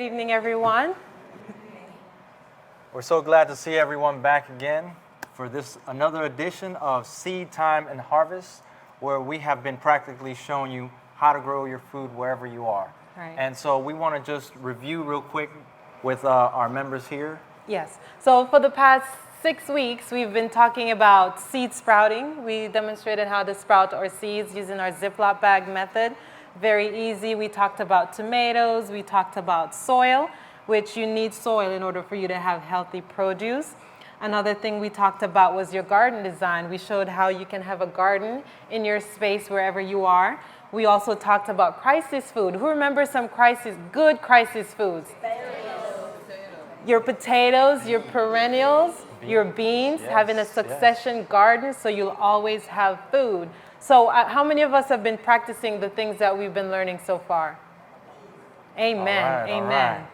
evening, everyone. We're so glad to see everyone back again for another edition of Seed Time and Harvest, where we have been practically showing you how to grow your food wherever you are. Right. And so we want to just review real quick with our members here. Yes. So for the past 6 weeks, we've been talking about seed sprouting. We demonstrated how to sprout our seeds using our Ziploc bag method. Very easy. We talked about tomatoes. We talked about soil, which you need soil in order for you to have healthy produce. Another thing we talked about was your garden design. We showed how you can have a garden in your space wherever you are. We also talked about crisis food. Who remembers some good crisis foods? Your potatoes, your perennials, your beans, Yes, having a succession garden so you'll always have food. So how many of us have been practicing the things that we've been learning so far? Amen, amen. All right.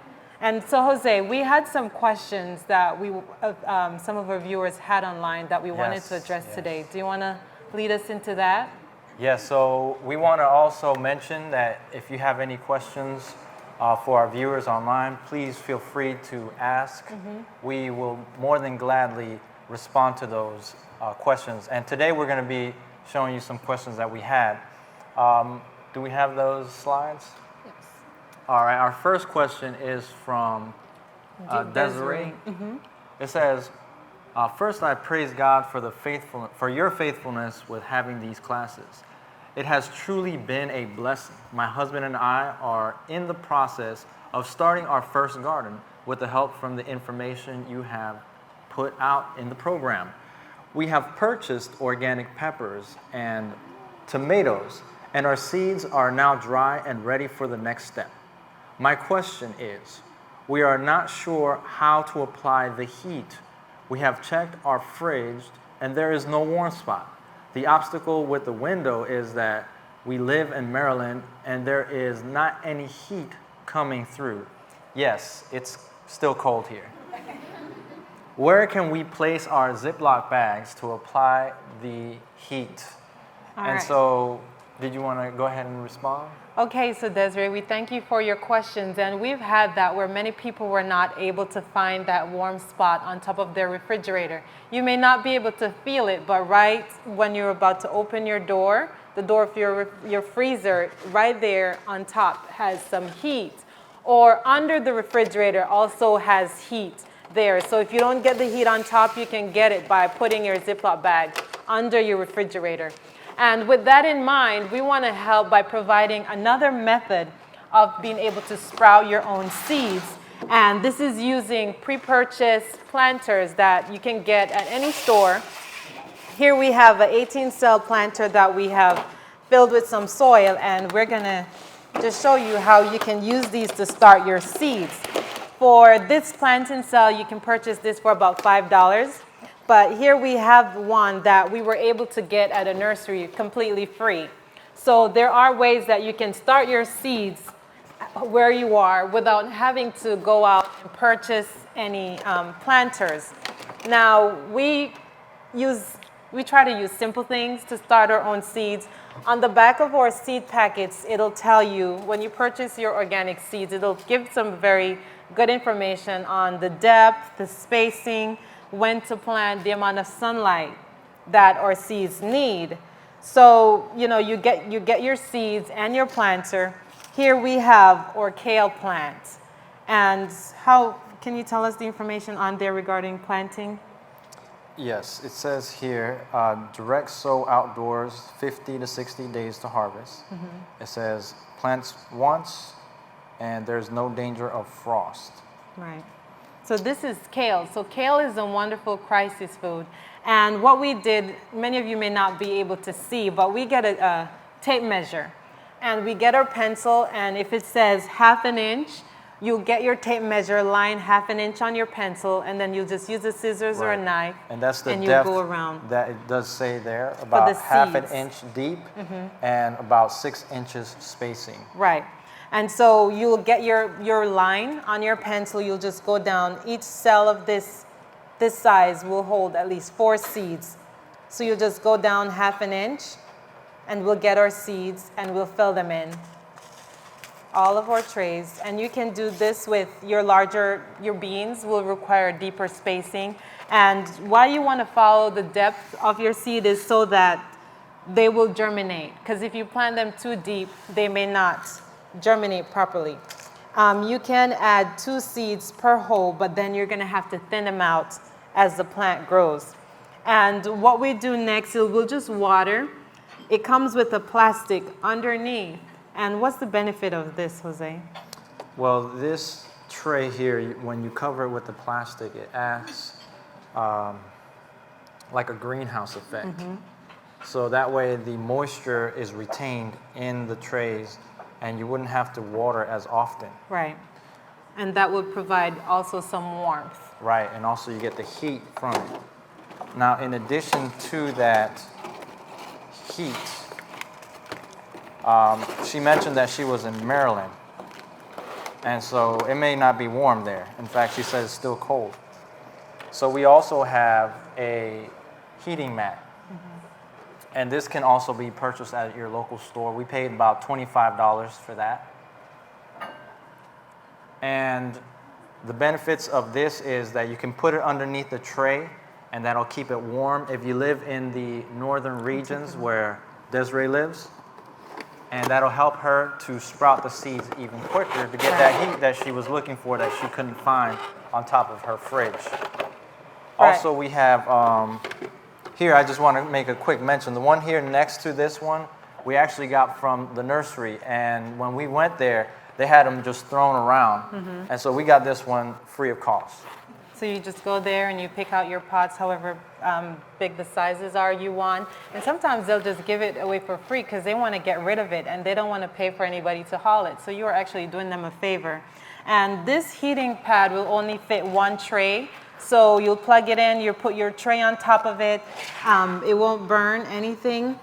And so, Jose, we had some questions that some of our viewers had online that we wanted to address today. Do you want to lead us into that? Yes, so we want to also mention that if you have any questions for our viewers online, please feel free to ask. We will more than gladly respond to those questions. And today we're going to be showing you some questions that we had. Do we have those slides? Yes. All right, our first question is from Desiree. It says, first I praise God for your faithfulness with having these classes. It has truly been a blessing. My husband and I are in the process of starting our first garden with the help from the information you have put out in the program. We have purchased organic peppers and tomatoes, and our seeds are now dry and ready for the next step. My question is, we are not sure how to apply the heat. We have checked our fridge, and there is no warm spot. The obstacle with the window is that we live in Maryland, and there is not any heat coming through. Yes, it's still cold here. Where can we place our Ziploc bags to apply the heat? So, did you want to go ahead and respond? Okay, so Desiree, we thank you for your questions. And we've had that where many people were not able to find that warm spot on top of their refrigerator. You may not be able to feel it, but right when you're about to open your door, the door of your freezer, right there on top has some heat. Or under the refrigerator also has heat there. So if you don't get the heat on top, you can get it by putting your Ziploc bag under your refrigerator. And with that in mind, we want to help by providing another method of being able to sprout your own seeds. And this is using pre-purchased planters that you can get at any store. Here we have an 18-cell planter that we have filled with some soil, and we're going to just show you how you can use these to start your seeds. For this planting cell, you can purchase this for about $5. But here we have one that we were able to get at a nursery completely free. So there are ways that you can start your seeds where you are without having to go out and purchase any planters. Now, we try to use simple things to start our own seeds. On the back of our seed packets, it'll tell you when you purchase your organic seeds, it'll give some very good information on the depth, the spacing, when to plant, the amount of sunlight that our seeds need. So, you get your seeds and your planter. Here we have our kale plant. And can you tell us the information on there regarding planting? Yes, it says here, direct sow outdoors, 50 to 60 days to harvest. It says plants once, and there's no danger of frost. Right. So this is kale. So kale is a wonderful crisis food. And what we did, many of you may not be able to see, but we get a tape measure. And we get our pencil, and if it says 1/2 inch, you'll get your tape measure, line 1/2 inch on your pencil, and then you'll just use a scissors or a knife, and that's the and depth you go around. That it does say there, about 1/2 inch deep and about 6 inches spacing. Right. And so you'll get your line on your pencil. You'll just go down. Each cell of this size will hold at least 4 seeds. So you'll just go down 1/2 inch, and we'll get our seeds, and we'll fill them in. all of our trays, and you can do this with your beans will require deeper spacing. And why you want to follow the depth of your seed is so that they will germinate. Because if you plant them too deep, they may not germinate properly. You can add 2 seeds per hole, but then you're going to have to thin them out as the plant grows. And what we do next is we'll just water. It comes with a plastic underneath. And what's the benefit of this, Jose? Well, this tray here, when you cover it with the plastic, it acts like a greenhouse effect. So that way the moisture is retained in the trays and you wouldn't have to water as often. Right. And that would provide also some warmth. Right, and also you get the heat from it. Now, in addition to that heat, she mentioned that she was in Maryland. And so it may not be warm there. In fact, she says it's still cold. So we also have a heating mat. And this can also be purchased at your local store. We paid about $25 for that. And the benefits of this is that you can put it underneath the tray and that'll keep it warm. If you live in the northern regions where Desiree lives, and that'll help her to sprout the seeds even quicker to get that heat that she was looking for that she couldn't find on top of her fridge. Also, we have, here I just want to make a quick mention. The one here next to this one, we actually got from the nursery. And when we went there, they had them just thrown around. And so we got this one free of cost. So you just go there and you pick out your pots, however big the sizes are you want. And sometimes they'll just give it away for free because they want to get rid of it and they don't want to pay for anybody to haul it. So you are actually doing them a favor. And this heating pad will only fit 1 tray. So you'll plug it in, you put your tray on top of it. It won't burn anything.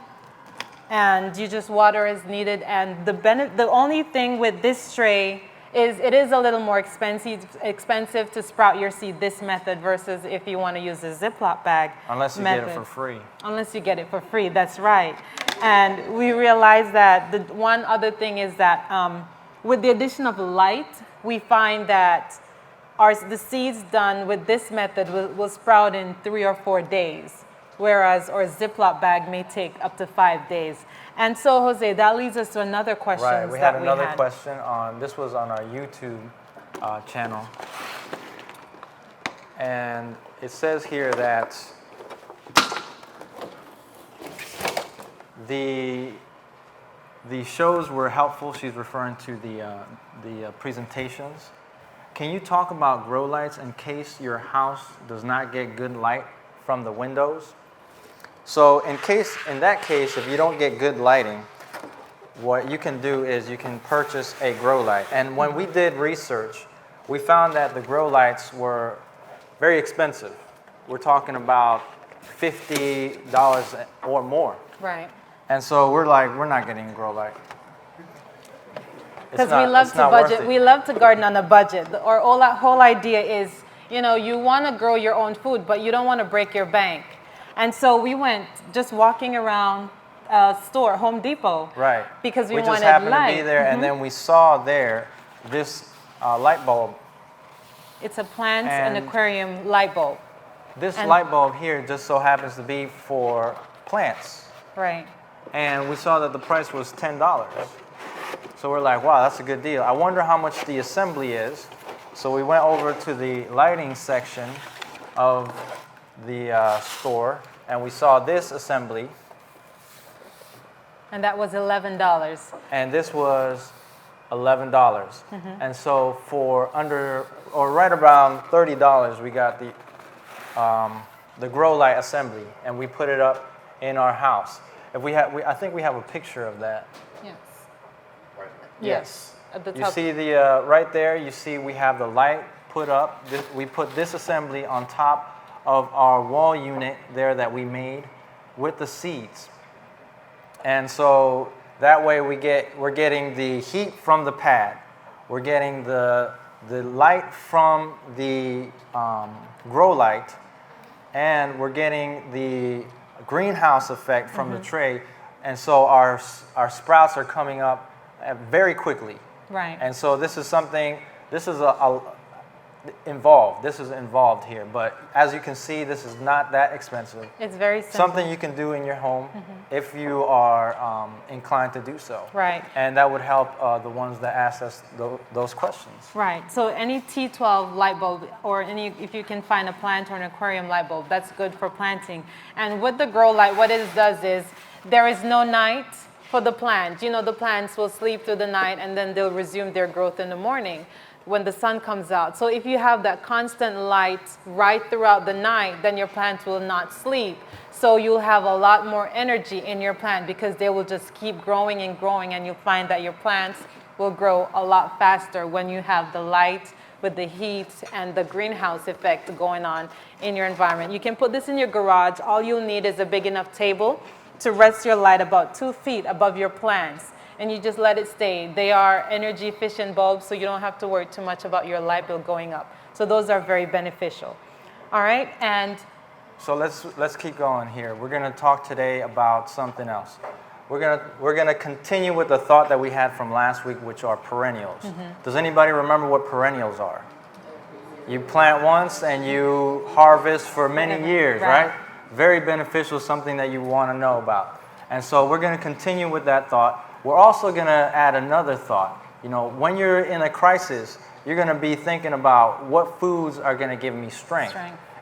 And you just water as needed. And the only thing with this tray is it is a little more expensive to sprout your seed this method versus if you want to use a Ziploc bag. Unless you get it for free. Unless you get it for free, that's right. And we realized that the one other thing is that with the addition of light, we find that the seeds done with this method will sprout in 3 or 4 days, whereas our Ziploc bag may take up to 5 days. And so, Jose, that leads us to another question. Right, we had another question this was on our YouTube channel. And it says here that the shows were helpful. She's referring to the presentations. Can you talk about grow lights in case your house does not get good light from the windows? So in that case, if you don't get good lighting, what you can do is you can purchase a grow light. And when we did research, we found that the grow lights were very expensive. We're talking about $50 or more. Right. And so we're like, we're not getting a grow light. Because we love to budget. We love to garden on a budget. Our whole idea is, you want to grow your own food, but you don't want to break your bank. And so we went just walking around a store, Home Depot. Right. Because we wanted light. We just happened to be there, and then we saw there this light bulb. It's a plant and aquarium light bulb. This light bulb here just so happens to be for plants. Right. And we saw that the price was $10. So we're like, wow, that's a good deal. I wonder how much the assembly is. So we went over to the lighting section of the store, and we saw this assembly. And that was $11. And this was $11. And so for right around $30, we got the grow light assembly, and we put it up in our house. I think we have a picture of that. Yes. Right. Yes. At the top. You see right there. You see we have the light put up. We put this assembly on top of our wall unit there that we made with the seeds. And so that way we're getting the heat from the pad. We're getting the light from the grow light, and we're getting the greenhouse effect from the tray. And so our sprouts are coming up very quickly. Right. And so this is something, this is this is involved here. But as you can see, this is not that expensive. It's very simple. Something you can do in your home if you are inclined to do so. Right. And that would help the ones that ask us those questions. Right. So any T12 light bulb or if you can find a plant or an aquarium light bulb, that's good for planting. And with the grow light, what it does is there is no night for the plant. You know, the plants will sleep through the night and then they'll resume their growth in the morning when the sun comes out. So if you have that constant light right throughout the night, then your plants will not sleep. So you'll have a lot more energy in your plant because they will just keep growing and growing, and you'll find that your plants will grow a lot faster when you have the light with the heat and the greenhouse effect going on in your environment. You can put this in your garage. All you'll need is a big enough table to rest your light about 2 feet above your plants. And you just let it stay. They are energy efficient bulbs, so you don't have to worry too much about your light bill going up. So those are very beneficial. All right, and so let's keep going here. We're going to talk today about something else. We're gonna continue with the thought that we had from last week, which are perennials. Does anybody remember what perennials are? You plant once and you harvest for many years, right? Very beneficial, something that you want to know about. And so we're going to continue with that thought. We're also going to add another thought. You know, when you're in a crisis, you're going to be thinking about what foods are going to give me strength.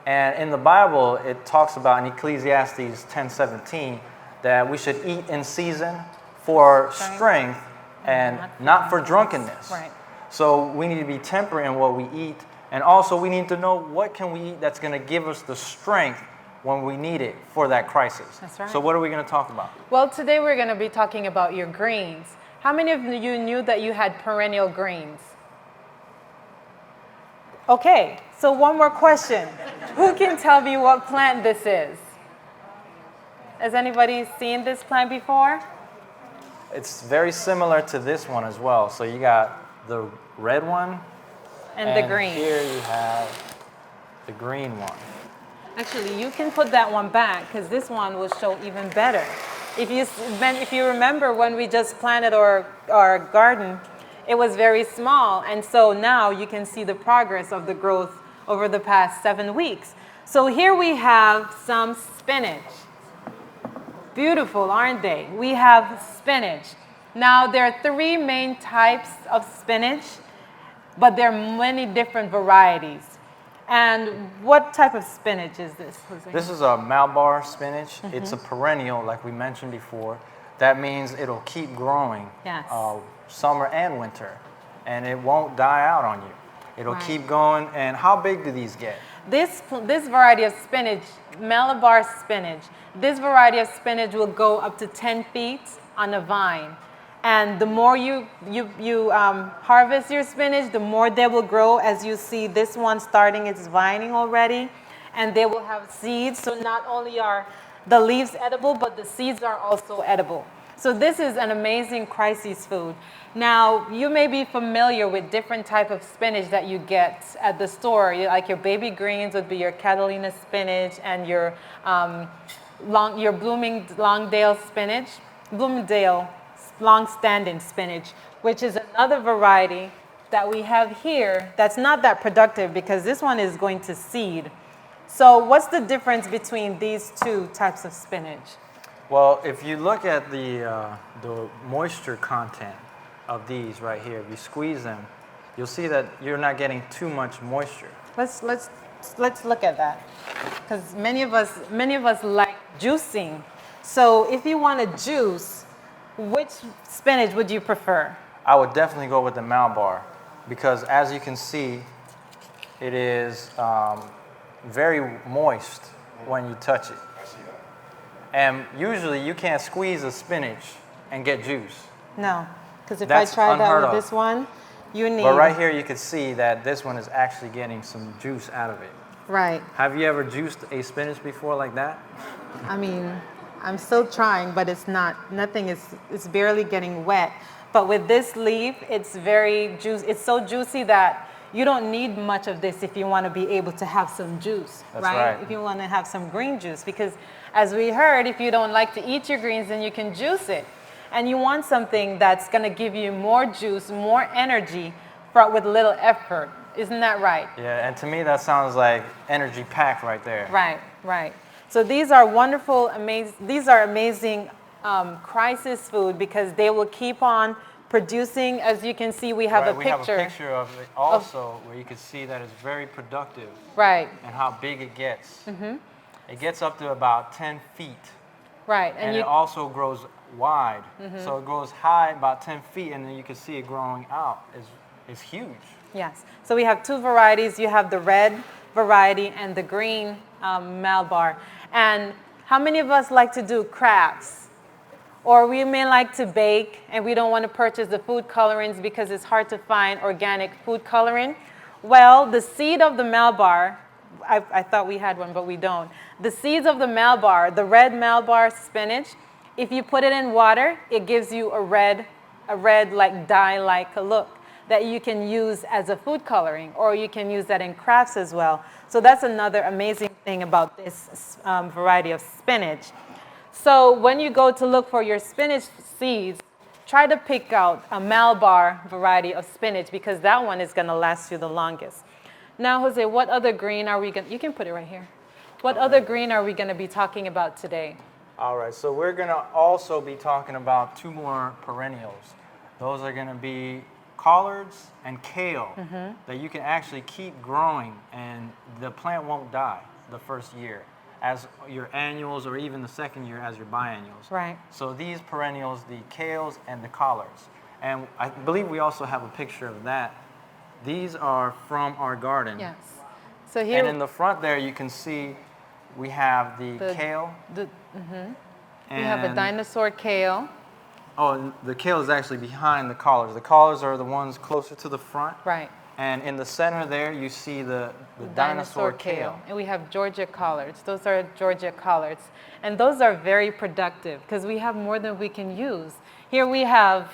And in the Bible, it talks about in Ecclesiastes 10:17 that we should eat in season for strength and not for drunkenness. Right. So we need to be temperate in what we eat. And also we need to know what can we eat that's going to give us the strength when we need it for that crisis. That's right. So what are we going to talk about? Well, today we're going to be talking about your greens. How many of you knew that you had perennial greens? Okay, so one more question. Who can tell me what plant this is? Has anybody seen this plant before? It's very similar to this one as well. So you got the red one and the green. Here you have the green one. Actually, you can put that one back because this one will show even better. If you remember when we just planted our garden, it was very small. And so now you can see the progress of the growth over the past 7 weeks. So here we have some spinach. Beautiful, aren't they? We have spinach. Now there are 3 main types of spinach, but there are many different varieties. And what type of spinach is this, Jose? This is a Malbar spinach. It's a perennial, like we mentioned before. That means it'll keep growing summer and winter, and it won't die out on you. It'll keep going. And how big do these get? This variety of spinach, Malabar spinach, this variety of spinach will go up to 10 feet on a vine. And the more you harvest your spinach, the more they will grow. As you see, this one starting its vining already, and they will have seeds. So not only are the leaves edible, but the seeds are also edible. So this is an amazing crisis food. Now, you may be familiar with different types of spinach that you get at the store. Like your baby greens would be your Catalina spinach and your Bloomingdale spinach, long-standing spinach, which is another variety that we have here that's not that productive because this one is going to seed. So what's the difference between these 2 types of spinach? Well, if you look at the moisture content of these right here, if you squeeze them, you'll see that you're not getting too much moisture. Let's look at that, because many of us like juicing. So if you want to juice, which spinach would you prefer? I would definitely go with the Malbar because, as you can see, it is very moist when you touch it. And usually you can't squeeze a spinach and get juice. No, because if That's I try that unheard with of. this one, you need... But right here you can see that this one is actually getting some juice out of it. Right. Have you ever juiced a spinach before like that? I mean, I'm still trying, but it's barely getting wet. But with this leaf, it's very juicy. It's so juicy that you don't need much of this if you want to be able to have some juice, That's right? If you want to have some green juice, because as we heard, if you don't like to eat your greens, then you can juice it. And you want something that's going to give you more juice, more energy with little effort. Isn't that right? Yeah, and to me that sounds like energy packed right there. Right, right. So these are wonderful, amazing crisis food because they will keep on producing. As you can see, we have a picture. We have a picture of it also where you can see that it's very productive. Right. And how big it gets. It gets up to about 10 feet. Right. And it also grows wide. So it grows high about 10 feet, and then you can see it growing out. It's huge. Yes. So we have two varieties. You have the red variety and the green Malbar. And how many of us like to do crafts? Or we may like to bake, and we don't want to purchase the food colorings because it's hard to find organic food coloring. Well, the seed of the Malbar, I thought we had one, but we don't. The seeds of the Malbar, the red Malbar spinach, if you put it in water, it gives you a red like dye-like look that you can use as a food coloring, or you can use that in crafts as well. So that's another amazing thing about this variety of spinach. So when you go to look for your spinach seeds, try to pick out a Malbar variety of spinach because that one is going to last you the longest. Now, Jose, what other green are we going to, you can put it right here. What other green are we going to be talking about today? All right, so we're going to also be talking about two more perennials. Those are going to be collards and kale that you can actually keep growing, and the plant won't die the first year as your annuals, or even the second year as your biennials. Right. So these perennials, the kales and the collards, and I believe we also have a picture of that. These are from our garden. Yes. So here, and in the front there, you can see we have the kale. We have a dinosaur kale. Oh, and the kale is actually behind the collards. The collards are the ones closer to the front. Right. And in the center there, you see the dinosaur kale. And we have Georgia collards. Those are Georgia collards. And those are very productive because we have more than we can use. Here we have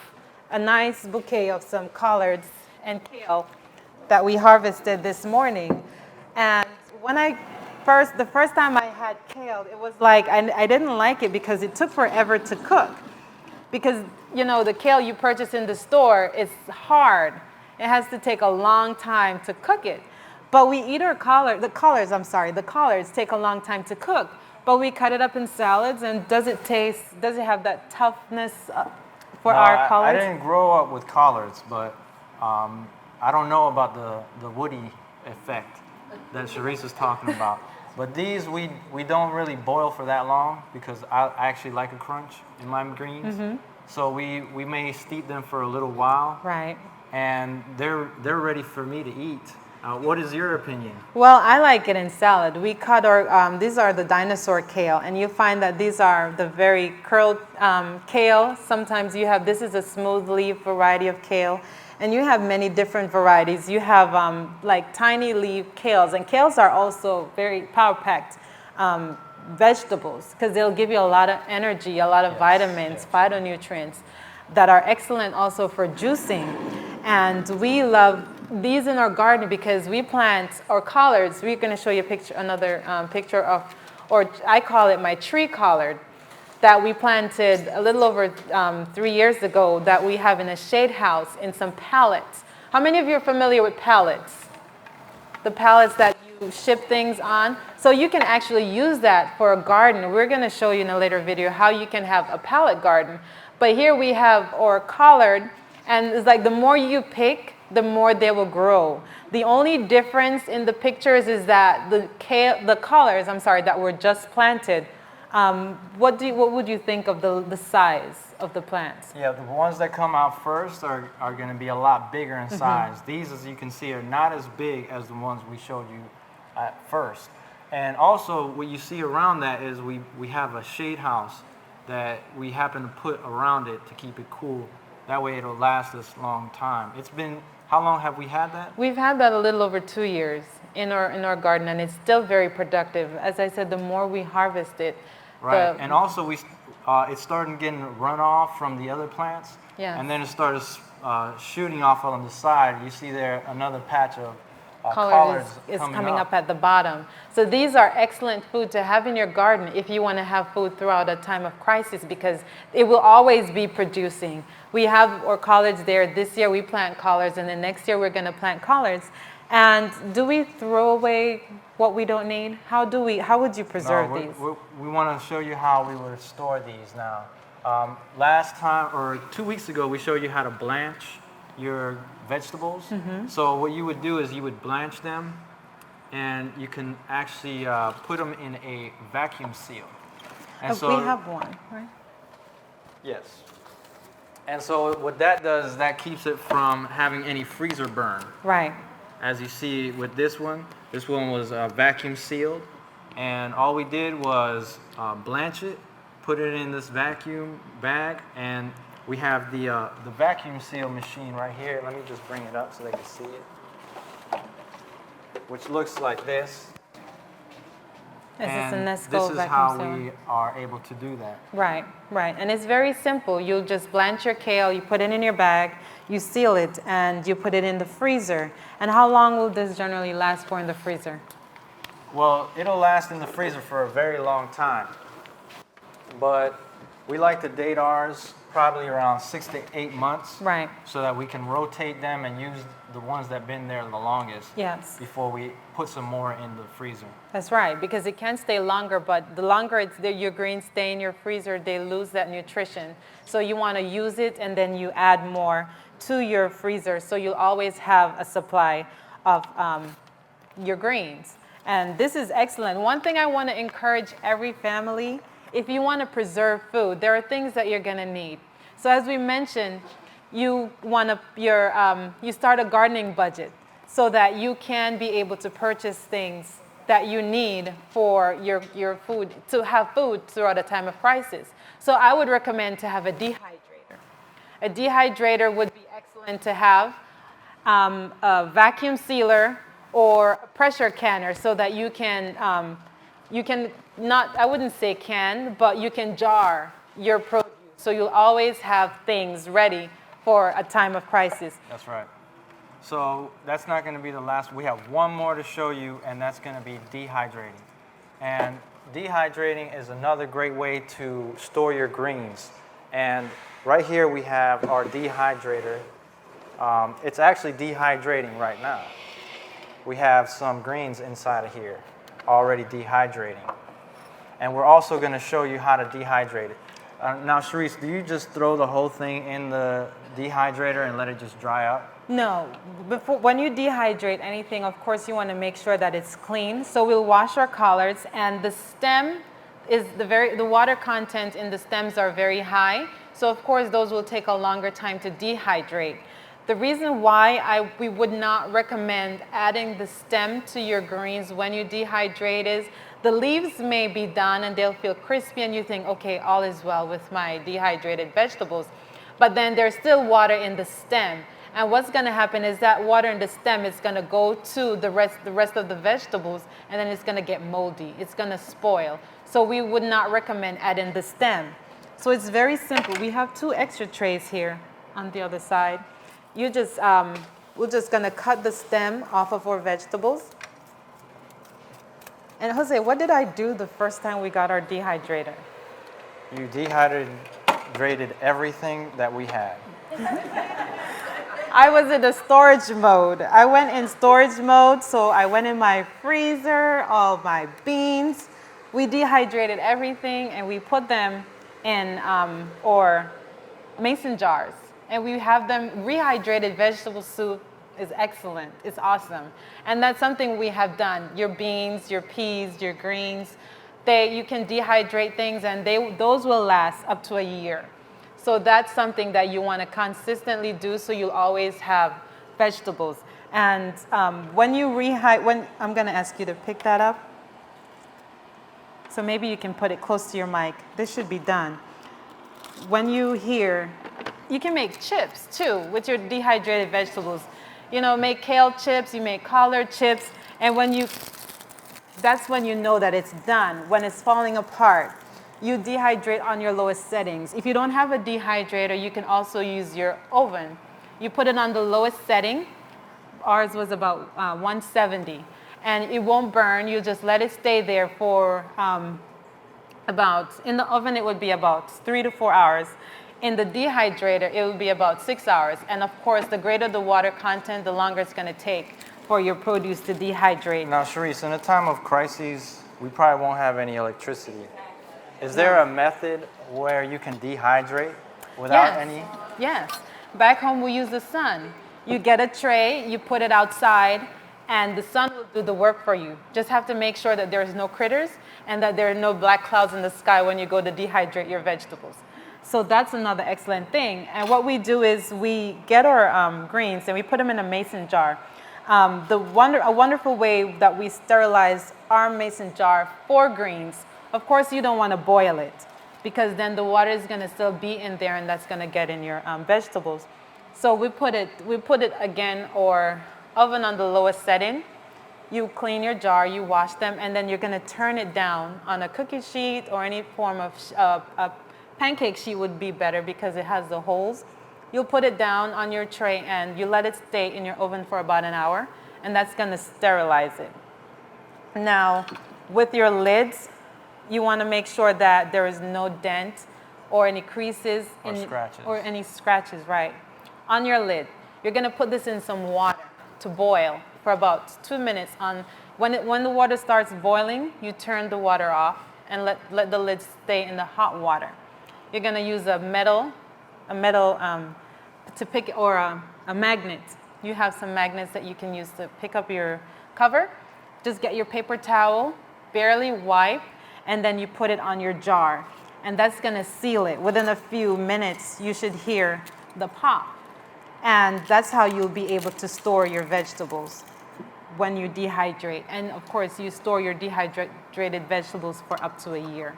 a nice bouquet of some collards and kale that we harvested this morning. And when the first time I had kale, it was like, I didn't like it because it took forever to cook. Because, you know, the kale you purchase in the store is hard. It has to take a long time to cook it. But we eat the collards take a long time to cook. But we cut it up in salads, and does it have that toughness for our collards? I didn't grow up with collards, but I don't know about the woody effect that Sharice is talking about. But these, we don't really boil for that long because I actually like a crunch in my greens. So we may steep them for a little while. Right. And they're ready for me to eat. What is your opinion? Well, I like it in salad. We cut these are the dinosaur kale, and you find that these are the very curled kale. Sometimes this is a smooth leaf variety of kale, and you have many different varieties. You have like tiny leaf kales, and kales are also very power-packed vegetables because they'll give you a lot of energy, a lot of vitamins, phytonutrients that are excellent also for juicing. And we love these in our garden because we plant our collards. We're going to show you another picture of, or I call it my tree collard, that we planted a little over 3 years ago that we have in a shade house in some pallets. How many of you are familiar with pallets? The pallets that you ship things on. So you can actually use that for a garden. We're going to show you in a later video how you can have a pallet garden. But here we have our collard, and it's like the more you pick, the more they will grow. The only difference in the pictures is that the collards, that were just planted, what would you think of the size of the plants? Yeah, the ones that come out first are going to be a lot bigger in size. These, as you can see, are not as big as the ones we showed you at first. And also, what you see around that is we have a shade house that we happen to put around it to keep it cool. That way it'll last us a long time. It's been, how long have we had that? We've had that a little over 2 years in our garden, and it's still very productive. As I said, the more we harvest it. Right, and also it started getting runoff from the other plants. Yes. And then it started shooting off on the side. You see there another patch Collard is coming up at the bottom. So these are excellent food to have in your garden if you want to have food throughout a time of crisis, because it will always be producing. We have our collards there. This year we plant collards, and then next year we're going to plant collards. And do we throw away what we don't need? How would you preserve these? We want to show you how we would store these now. Last time, or 2 weeks ago, we showed you how to blanch your vegetables. So what you would do is you would blanch them, and you can actually put them in a vacuum seal. And we have one, right? Yes. And so what that does is that keeps it from having any freezer burn. Right. As you see with this one was vacuum sealed, and all we did was blanch it, put it in this vacuum bag, and we have the vacuum seal machine right here. Let me just bring it up so they can see it, which looks like this. This is how we are able to do that. Right, right. And it's very simple. You'll just blanch your kale, you put it in your bag, you seal it, and you put it in the freezer. And how long will this generally last for in the freezer? Well, it'll last in the freezer for a very long time. But we like to date ours probably around 6 to 8 months. Right. So that we can rotate them and use the ones that have been there the longest. Yes. Before we put some more in the freezer. That's right, because it can stay longer, but the longer it's there, your greens stay in your freezer, they lose that nutrition. So you want to use it, and then you add more to your freezer, so you'll always have a supply of your greens. And this is excellent. One thing I want to encourage every family, if you want to preserve food, there are things that you're going to need. So as we mentioned, you start a gardening budget so that you can be able to purchase things that you need for your food, to have food throughout a time of crisis. So I would recommend to have a dehydrator. A dehydrator would be excellent to have, a vacuum sealer or a pressure canner, so that you can not, I wouldn't say can, but you can jar your produce. So you'll always have things ready for a time of crisis. That's right. So that's not going to be the last. We have one more to show you, and that's going to be dehydrating. And dehydrating is another great way to store your greens. And right here we have our dehydrator. It's actually dehydrating right now. We have some greens inside of here already dehydrating. And we're also going to show you how to dehydrate it. Now, Sharice, do you just throw the whole thing in the dehydrator and let it just dry up? No. When you dehydrate anything, of course, you want to make sure that it's clean. So we'll wash our collards, and the stem is the water content in the stems are very high. So of course, those will take a longer time to dehydrate. The reason why we would not recommend adding the stem to your greens when you dehydrate is the leaves may be done and they'll feel crispy, and you think, okay, all is well with my dehydrated vegetables. But then there's still water in the stem. And what's going to happen is that water in the stem is going to go to the rest of the vegetables, and then it's going to get moldy. It's going to spoil. So we would not recommend adding the stem. So it's very simple. We have 2 extra trays here on the other side. We're just going to cut the stem off of our vegetables. And Jose, what did I do the first time we got our dehydrator? You dehydrated everything that we had. I was in the storage mode. I went in storage mode, so I went in my freezer, all my beans. We dehydrated everything, and we put them in or mason jars. And we have them. Rehydrated vegetable soup is excellent. It's awesome. And that's something we have done. Your beans, your peas, your greens, you can dehydrate things, and those will last up to a year. So that's something that you want to consistently do, so you'll always have vegetables. And when I'm going to ask you to pick that up. So maybe you can put it close to your mic. This should be done. When you can make chips too with your dehydrated vegetables. Make kale chips, you make collard chips, and that's when you know that it's done. When it's falling apart, you dehydrate on your lowest settings. If you don't have a dehydrator, you can also use your oven. You put it on the lowest setting, ours was about 170. And it won't burn. You just let it stay there for in the oven, it would be about 3 to 4 hours. In the dehydrator, it would be about 6 hours. And of course, the greater the water content, the longer it's going to take for your produce to dehydrate. Now, Sharice, in a time of crises, we probably won't have any electricity. Is there a method where you can dehydrate without any? Yes. Back home, we use the sun. You get a tray, you put it outside, and the sun will do the work for you. Just have to make sure that there's no critters and that there are no black clouds in the sky when you go to dehydrate your vegetables. So that's another excellent thing. And what we do is we get our greens and we put them in a mason jar. A wonderful way that we sterilize our mason jar for greens. Of course, you don't want to boil it because then the water is going to still be in there and that's going to get in your vegetables. So we put it again, or oven on the lowest setting. You clean your jar, you wash them, and then you're going to turn it down on a cookie sheet or any form of a pancake sheet would be better because it has the holes. You'll put it down on your tray and you let it stay in your oven for about an hour, and that's going to sterilize it. Now, with your lids, you want to make sure that there is no dent or any creases or any scratches, right? On your lid, you're going to put this in some water to boil for about 2 minutes. When the water starts boiling, you turn the water off and let the lid stay in the hot water. You're going to use a metal to pick, or a magnet. You have some magnets that you can use to pick up your cover. Just get your paper towel, barely wipe, and then you put it on your jar. And that's going to seal it. Within a few minutes, you should hear the pop. And that's how you'll be able to store your vegetables when you dehydrate. And of course, you store your dehydrated vegetables for up to a year.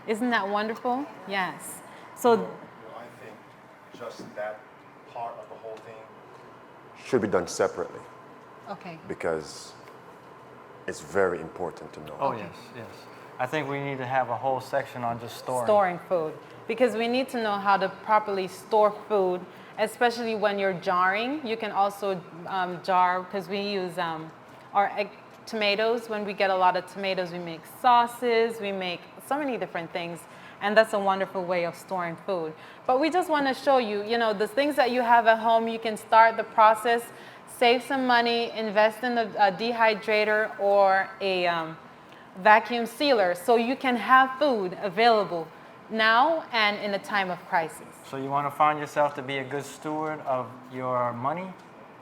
Isn't that wonderful? Yes. So I think just that part of the whole thing should be done separately. Okay. Because it's very important to know. Oh, yes. I think we need to have a whole section on just storing. Storing food. Because we need to know how to properly store food, especially when you're jarring. You can also jar, because we use our tomatoes. When we get a lot of tomatoes, we make sauces, we make so many different things. And that's a wonderful way of storing food. But we just want to show you, the things that you have at home, you can start the process, save some money, invest in a dehydrator or a vacuum sealer so you can have food available now and in a time of crisis. So you want to find yourself to be a good steward of your money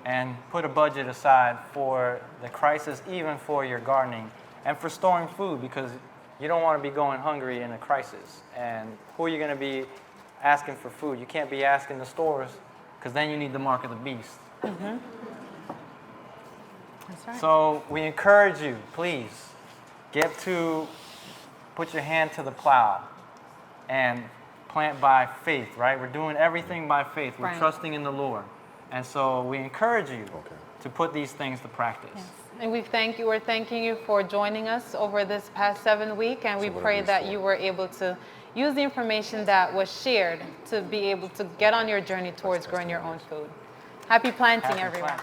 and put a budget aside for the crisis, even for your gardening and for storing food, because you don't want to be going hungry in a crisis. And who are you going to be asking for food? You can't be asking the stores, because then you need the mark of the beast. Mm-hmm. That's right. So we encourage you, please, put your hand to the plow and plant by faith, right? We're doing everything by faith. We're trusting in the Lord. And so we encourage you to put these things to practice. Yes. And we're thanking you for joining us over this past 7 weeks, and we pray that you were able to use the information that was shared to be able to get on your journey towards growing your own food. Happy planting, everyone.